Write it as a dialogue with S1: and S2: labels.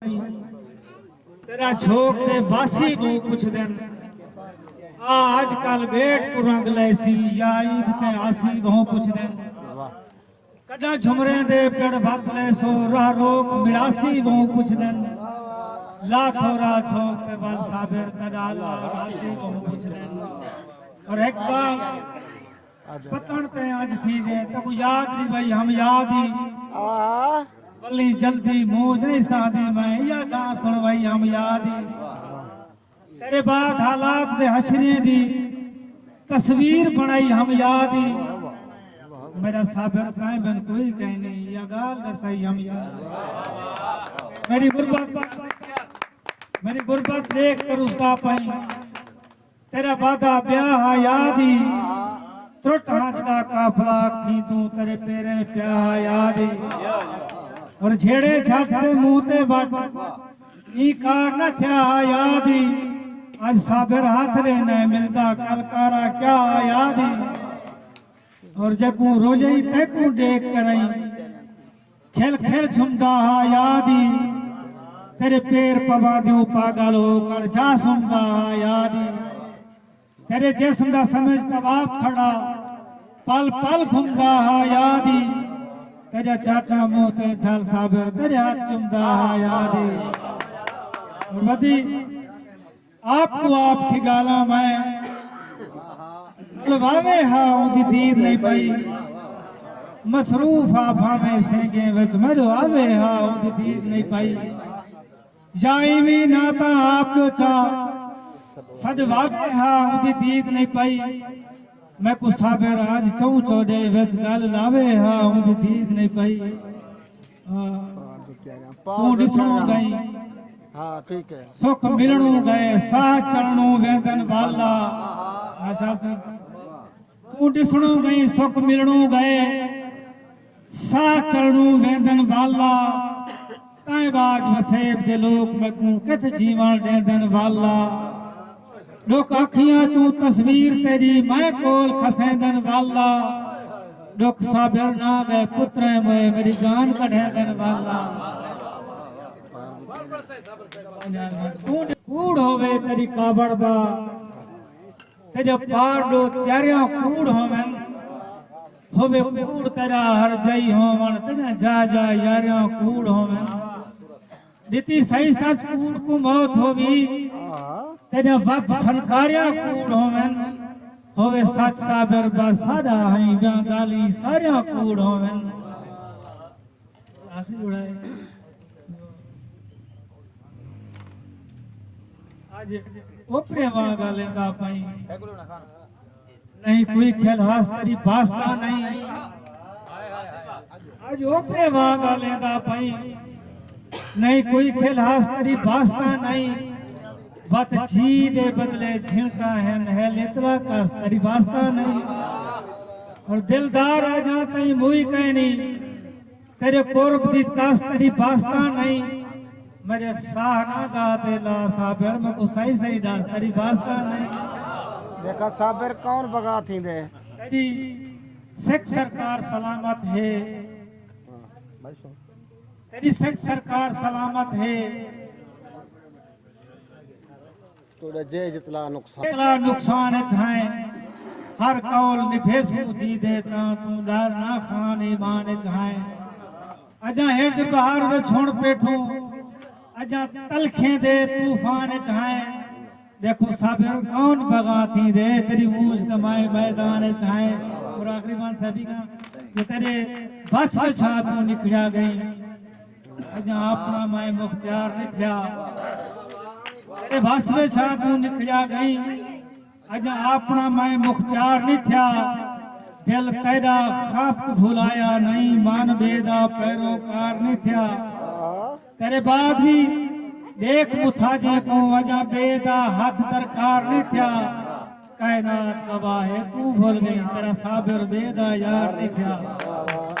S1: तेरा झोक ते वासी बहु कुछ दिन आज कल बेट पुरंग लैसी या ईद ते आसी बहु कुछ दिन कदा झुमरे दे पेड़ भत ले सो राह रोक मिरासी बहु कुछ दिन ला थोरा झोक ते बल साबिर कदा ला रासी बहु कुछ दिन और एक बार पतन ते आज थी दे तब याद नहीं भाई हम याद ही बल्ली जल्दी मौज नहीं सादी मैं या गा सुन भाई हम याद ही तेरे बाद हालात दे हशरे दी तस्वीर बनाई हम याद ही मेरा साबिर काए बन कोई कह नहीं या गाल दसाई हम याद मेरी गुरबत देख कर उसका पाई तेरा वादा ब्याह याद ही त्रुट हाथ दा काफला की तू तेरे पेरे प्याह याद ही और छेड़े छट ते मुंह ते वट ई कार न थया याद ही आज साबिर हाथ ले न मिलदा कल कारा क्या याद ही और जकू रोजे तेकू देख करई खेल खेल झुमदा याद ही तेरे पैर पवा दियो पागल हो कर जा सुनदा याद ही तेरे जिस्म दा समझ तवाफ खड़ा पल पल घुमदा याद ही तेरा चाटा मुंह ते झल साबिर तेरे हाथ चुमदा याद ही वदी आपको आप की गाला मैं लवावे हा उदी दीद नहीं पई मसरूफ आ भावे सेंगे विच मरो आवे हा उदी दीद नहीं पई जाई भी नाता आप जो चा सद वावे हा उदी दीद नहीं पई मैं को साबिर आज चौं चौदे विच गल लावे हा उदी दीद नहीं पई तू दिसणो गई
S2: हां ठीक है
S1: सुख मिलणो गए साह चलणो वेंदन वाला आशा तू दिसणो गई सुख मिलणो गए साह चलणो वेंदन वाला ताए बाज वसेब दे लोग मकू किथ जीवन देंदन वाला लोक अखियां तू तस्वीर तेरी मैं कोल खसेंदन वाला दुख साबिर ना गए पुत्रे में मेरी जान कढ़ेंदन वाला कूड़ होवे तेरी काबड़ दा तेरे पार दो त्यारियां कूड़ होवन होवे कूड़ तेरा हर जई होवन तेरे जा जा यारियां कूड़ होवन दिती सही सच कूड़ को मौत होवी तेरे वक्त फनकारिया कूड़ होवन होवे सच साबिर बा साडा हई ब्या गाली सारिया कूड़ होवन आखिरी उड़ाए आज ओपरे वा गालेंदा पई नहीं कोई खेल हास तेरी वास्ता नहीं आज ओपरे वा गालेंदा पई नहीं कोई खेल हास तेरी वास्ता नहीं बात जी दे बदले झिणका है लेतरा का तेरी वास्ता नहीं और दिलदार आ जा तई मुई कहनी तेरे कोरब दी तास तेरी वास्ता नहीं मेरे साह ना दा तेला साबिर में को सही सही दास तेरी वास्ता नहीं
S2: देखा साबिर कौन बगा थी दे
S1: तेरी सिख सरकार सलामत है तेरी सिख सरकार सलामत है
S2: तोड़ा जे जितला नुकसान
S1: है हर कौल निभेसू जी देता तू डर ना खान ईमान है अजा हेज बहार में छोड़ पेठू अजा तलखे दे तूफान है देखो साबिर कौन बगा थी दे तेरी ऊंच दमाए मैदान है और आखिरी बात सभी का जो तेरे बस में छा तू निकलिया गई अजा अपना मैं मुख्तियार नहीं था तेरे बस में छा तू निकलिया गई अजा अपना मैं मुख्तियार नहीं था दिल तेरा खाप भुलाया नहीं मान बेदा पैरोकार नहीं था तेरे बाद भी देख मुथाजे को वजह बेदा हाथ दरकार नहीं था कायनात गवाह है तू भूल गई तेरा साबिर बेदा यार नहीं था